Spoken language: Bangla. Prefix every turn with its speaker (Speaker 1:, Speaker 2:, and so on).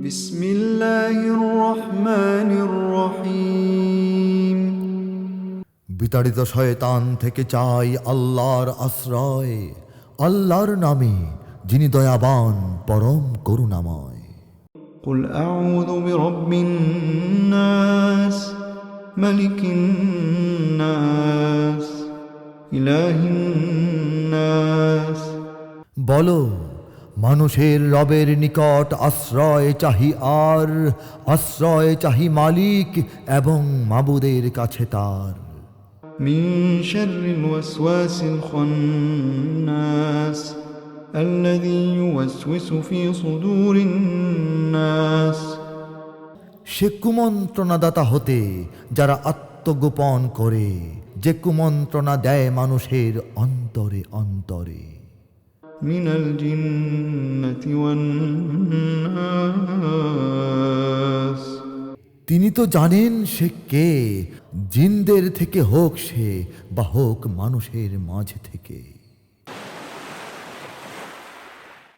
Speaker 1: بسم الله الرحمن الرحيم
Speaker 2: বিতাড়িত শয়তান থেকে চাই আল্লাহর আশ্রয়, আল্লাহর নামে যিনি দয়াবান পরম করুণাময়।
Speaker 1: قل أعوذ برب الناس ملك الناس إله الناس
Speaker 2: বলো, মানুষের রবের নিকট আশ্রয় চাহি, আর আশ্রয় চাহি মালিক এবং মাবুদের কাছে তার।
Speaker 1: من شر الوسواس الخناس الذي يوسوس في صدور الناس
Speaker 2: সে কুমন্ত্রণাদাতা হতে যারা আত্মগোপন করে, যে কুমন্ত্রণা দেয় মানুষের অন্তরে অন্তরে।
Speaker 1: من الجنة والناس
Speaker 2: তিনি তো জানেন সে কে, জিনদের থেকে হোক সে বা হোক মানুষের মাঝ থেকে।